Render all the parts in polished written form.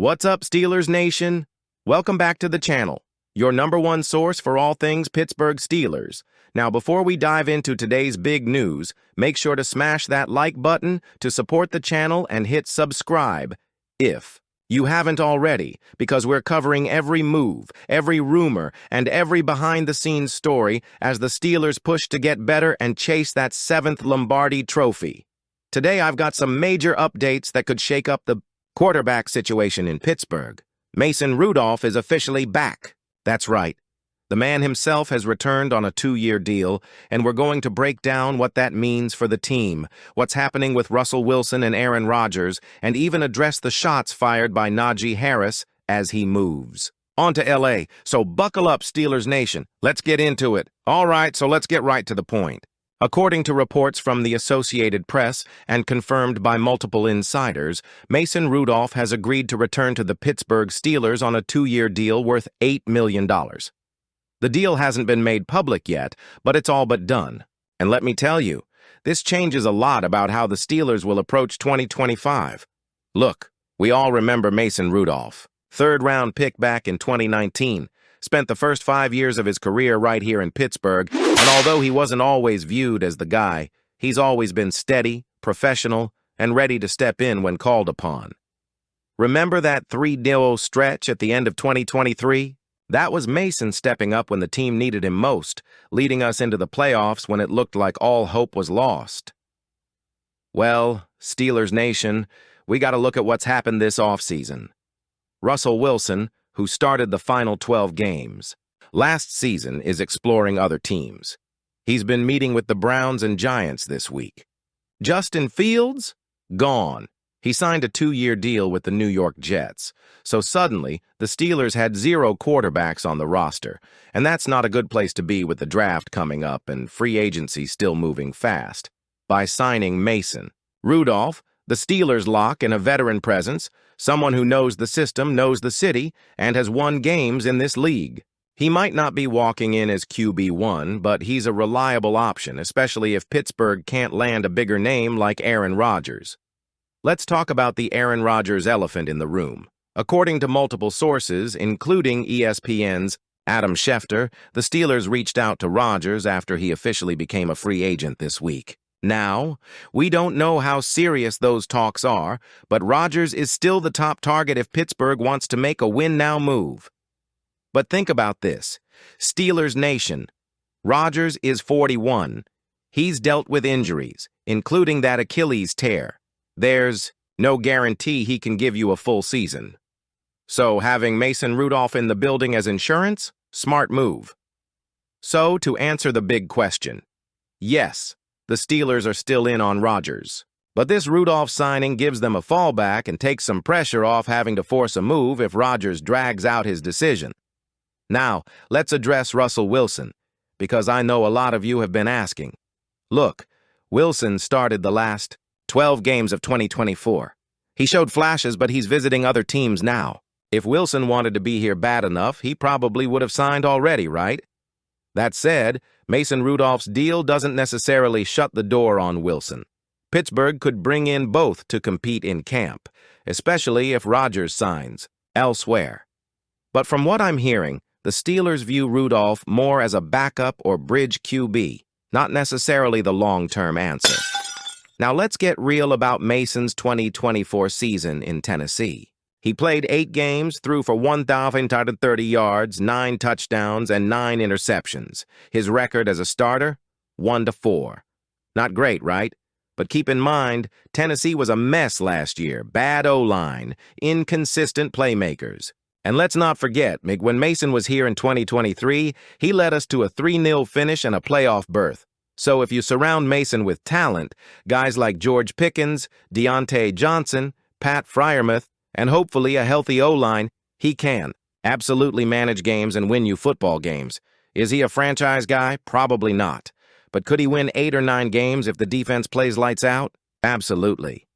What's up, Steelers Nation? Welcome back to the channel, your #1 source for all things Pittsburgh Steelers. Now, before we dive into today's big news, make sure to smash that like button to support the channel and hit subscribe if you haven't already, because we're covering every move, every rumor, and every behind-the-scenes story as the Steelers push to get better and chase that 7th Lombardi trophy. Today, I've got some major updates that could shake up the quarterback situation in Pittsburgh. Mason Rudolph is officially back. That's right. The man himself has returned on a 2-year deal, and we're going to break down what that means for the team, what's happening with Russell Wilson and Aaron Rodgers, and even address the shots fired by Najee Harris as he moves. On to LA, so buckle up, Steelers Nation. Let's get into it. All right, so let's get right to the point. According to reports from the Associated Press and confirmed by multiple insiders, Mason Rudolph has agreed to return to the Pittsburgh Steelers on a 2-year deal worth $8 million. The deal hasn't been made public yet, but it's all but done. And let me tell you, this changes a lot about how the Steelers will approach 2025. Look, we all remember Mason Rudolph, 3rd-round pick back in 2019. Spent the first 5 years of his career right here in Pittsburgh, and although he wasn't always viewed as the guy, he's always been steady, professional, and ready to step in when called upon. Remember that 3-0 stretch at the end of 2023? That was Mason stepping up when the team needed him most, leading us into the playoffs when it looked like all hope was lost. Well, Steelers Nation, we got to look at what's happened this offseason. Russell Wilson, who started the final 12 games last season, is exploring other teams. He's been meeting with the Browns and Giants this week. Justin Fields? Gone. He signed a 2-year deal with the New York Jets. So suddenly, the Steelers had 0 quarterbacks on the roster, and that's not a good place to be with the draft coming up and free agency still moving fast. By signing Mason Rudolph, the Steelers lock in a veteran presence, someone who knows the system, knows the city, and has won games in this league. He might not be walking in as QB1, but he's a reliable option, especially if Pittsburgh can't land a bigger name like Aaron Rodgers. Let's talk about the Aaron Rodgers elephant in the room. According to multiple sources, including ESPN's Adam Schefter, the Steelers reached out to Rodgers after he officially became a free agent this week. Now, we don't know how serious those talks are, but Rodgers is still the top target if Pittsburgh wants to make a win-now move. But think about this. Steelers Nation. Rodgers is 41. He's dealt with injuries, including that Achilles tear. There's no guarantee he can give you a full season. So having Mason Rudolph in the building as insurance? Smart move. So to answer the big question, yes, the Steelers are still in on Rodgers. But this Rudolph signing gives them a fallback and takes some pressure off having to force a move if Rodgers drags out his decision. Now, let's address Russell Wilson, because I know a lot of you have been asking. Look, Wilson started the last 12 games of 2024. He showed flashes, but he's visiting other teams now. If Wilson wanted to be here bad enough, he probably would have signed already, right? That said, Mason Rudolph's deal doesn't necessarily shut the door on Wilson. Pittsburgh could bring in both to compete in camp, especially if Rodgers signs elsewhere. But from what I'm hearing, the Steelers view Rudolph more as a backup or bridge QB, not necessarily the long-term answer. Now let's get real about Mason's 2024 season in Tennessee. He played 8 games, threw for 1,030 yards, 9 touchdowns, and 9 interceptions. His record as a starter? 1-4. Not great, right? But keep in mind, Tennessee was a mess last year. Bad O-line, inconsistent playmakers. And let's not forget, when Mason was here in 2023, he led us to a 3-0 finish and a playoff berth. So if you surround Mason with talent, guys like George Pickens, Deontay Johnson, Pat Freiermuth, and hopefully a healthy O-line, he can absolutely manage games and win you football games. Is he a franchise guy? Probably not. But could he win 8 or 9 games if the defense plays lights out? Absolutely.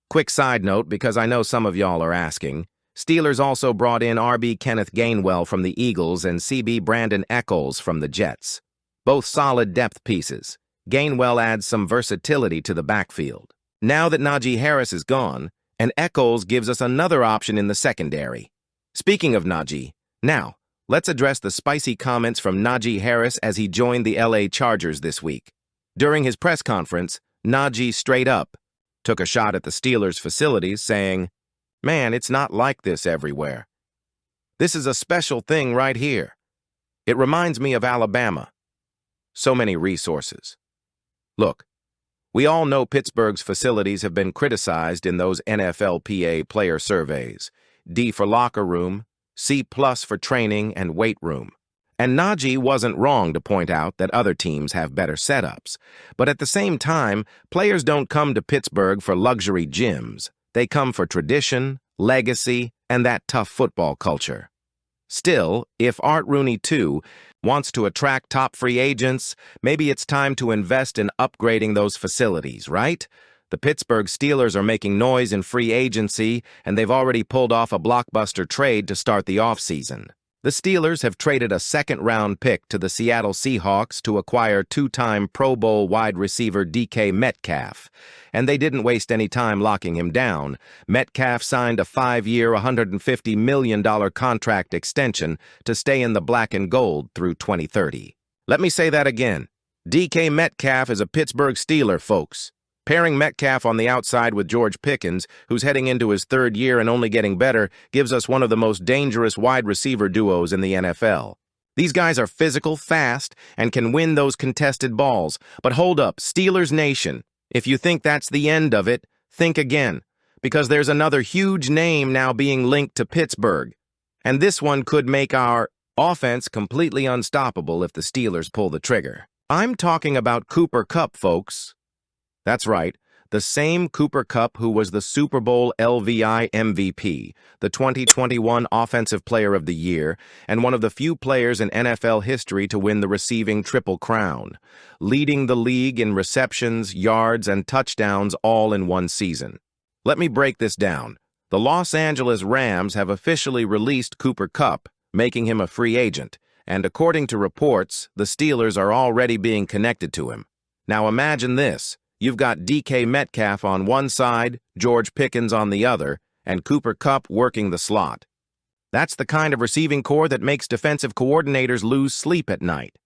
Quick side note, because I know some of y'all are asking. Steelers also brought in RB Kenneth Gainwell from the Eagles and CB Brandon Echols from the Jets. Both solid depth pieces. Gainwell adds some versatility to the backfield. Now that Najee Harris is gone, And Echols gives us another option in the secondary. Speaking of Najee, now, let's address the spicy comments from Najee Harris as he joined the LA Chargers this week. During his press conference, Najee straight up took a shot at the Steelers' facilities, saying, "Man, it's not like this everywhere. This is a special thing right here. It reminds me of Alabama. So many resources. Look, we all know Pittsburgh's facilities have been criticized in those NFLPA player surveys. D for locker room, C+ for training and weight room. And Najee wasn't wrong to point out that other teams have better setups. But at the same time, players don't come to Pittsburgh for luxury gyms. They come for tradition, legacy, and that tough football culture. Still, if Art Rooney, too, wants to attract top free agents, maybe it's time to invest in upgrading those facilities, right? The Pittsburgh Steelers are making noise in free agency, and they've already pulled off a blockbuster trade to start the offseason. The Steelers have traded a second-round pick to the Seattle Seahawks to acquire two-time Pro Bowl wide receiver DK Metcalf, and they didn't waste any time locking him down. Metcalf signed a 5-year, $150 million contract extension to stay in the black and gold through 2030. Let me say that again. DK Metcalf is a Pittsburgh Steeler, folks. Pairing Metcalf on the outside with George Pickens, who's heading into his third year and only getting better, gives us one of the most dangerous wide receiver duos in the NFL. These guys are physical, fast, and can win those contested balls. But hold up, Steelers Nation. If you think that's the end of it, think again. Because there's another huge name now being linked to Pittsburgh. And this one could make our offense completely unstoppable if the Steelers pull the trigger. I'm talking about Cooper Kupp, folks. That's right, the same Cooper Kupp who was the Super Bowl LVI MVP, the 2021 Offensive Player of the Year, and one of the few players in NFL history to win the receiving Triple Crown, leading the league in receptions, yards, and touchdowns all in one season. Let me break this down. The Los Angeles Rams have officially released Cooper Kupp, making him a free agent, and according to reports, the Steelers are already being connected to him. Now imagine this. You've got DK Metcalf on one side, George Pickens on the other, and Cooper Kupp working the slot. That's the kind of receiving core that makes defensive coordinators lose sleep at night.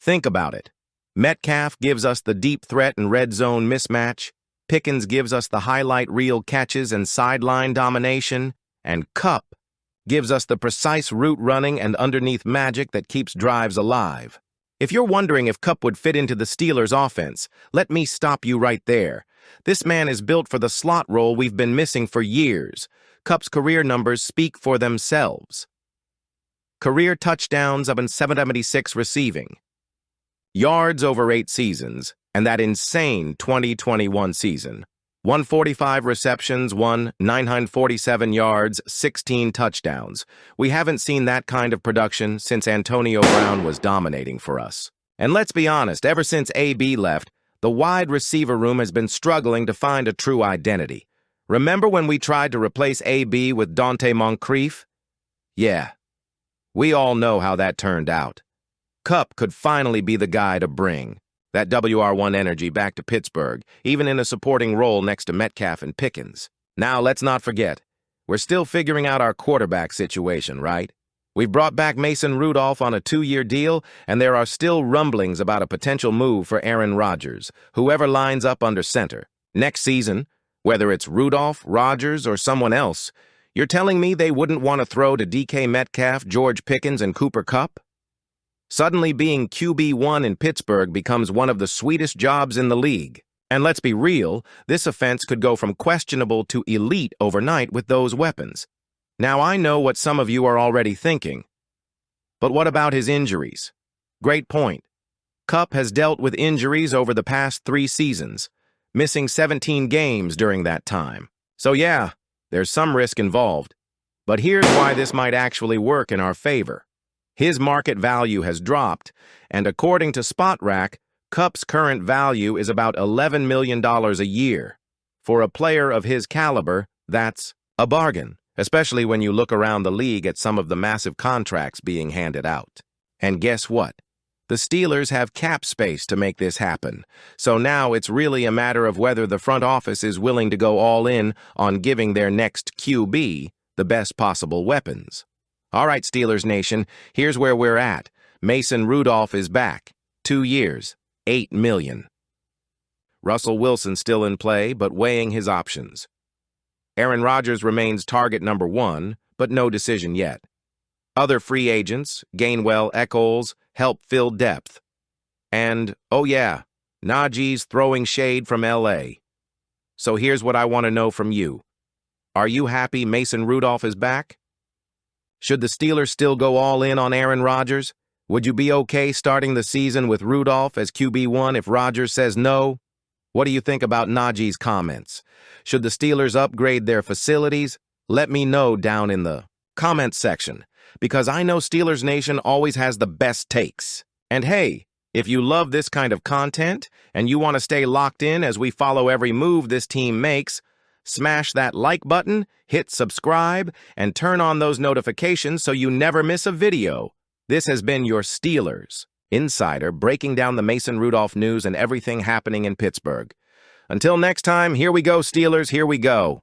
Think about it. Metcalf gives us the deep threat and red zone mismatch, Pickens gives us the highlight reel catches and sideline domination, and Kupp gives us the precise route running and underneath magic that keeps drives alive. If you're wondering if Kupp would fit into the Steelers' offense, let me stop you right there. This man is built for the slot role we've been missing for years. Kupp's career numbers speak for themselves. Career touchdowns of 776 receiving. Yards over 8 seasons, and that insane 2021 season. 145 receptions, 947 yards, 16 touchdowns. We haven't seen that kind of production since Antonio Brown was dominating for us. And let's be honest, ever since AB left, the wide receiver room has been struggling to find a true identity. Remember when we tried to replace AB with Dante Moncrief? Yeah, we all know how that turned out. Kupp could finally be the guy to bring that WR1 energy back to Pittsburgh, even in a supporting role next to Metcalf and Pickens. Now, let's not forget, we're still figuring out our quarterback situation, right? We've brought back Mason Rudolph on a 2-year deal, and there are still rumblings about a potential move for Aaron Rodgers, whoever lines up under center. Next season, whether it's Rudolph, Rodgers, or someone else, you're telling me they wouldn't want to throw to DK Metcalf, George Pickens, and Cooper Kupp? Suddenly being QB1 in Pittsburgh becomes one of the sweetest jobs in the league. And let's be real, this offense could go from questionable to elite overnight with those weapons. Now I know what some of you are already thinking. But what about his injuries? Great point. Kupp has dealt with injuries over the past 3 seasons, missing 17 games during that time. So yeah, there's some risk involved. But here's why this might actually work in our favor. His market value has dropped, and according to SpotRack, Kupp's current value is about $11 million a year. For a player of his caliber, that's a bargain, especially when you look around the league at some of the massive contracts being handed out. And guess what? The Steelers have cap space to make this happen, so now it's really a matter of whether the front office is willing to go all in on giving their next QB the best possible weapons. All right, Steelers Nation, here's where we're at. Mason Rudolph is back. 2 years, $8 million. Russell Wilson still in play, but weighing his options. Aaron Rodgers remains target number 1, but no decision yet. Other free agents, Gainwell, Echols, help fill depth. And, oh yeah, Najee's throwing shade from LA. So here's what I want to know from you. Are you happy Mason Rudolph is back? Should the Steelers still go all in on Aaron Rodgers? Would you be okay starting the season with Rudolph as QB1 if Rodgers says no? What do you think about Najee's comments? Should the Steelers upgrade their facilities? Let me know down in the comments section, because I know Steelers Nation always has the best takes. And hey, if you love this kind of content and you want to stay locked in as we follow every move this team makes, smash that like button, hit subscribe, and turn on those notifications so you never miss a video. This has been your Steelers Insider, breaking down the Mason Rudolph news and everything happening in Pittsburgh. Until next time, here we go, Steelers, here we go.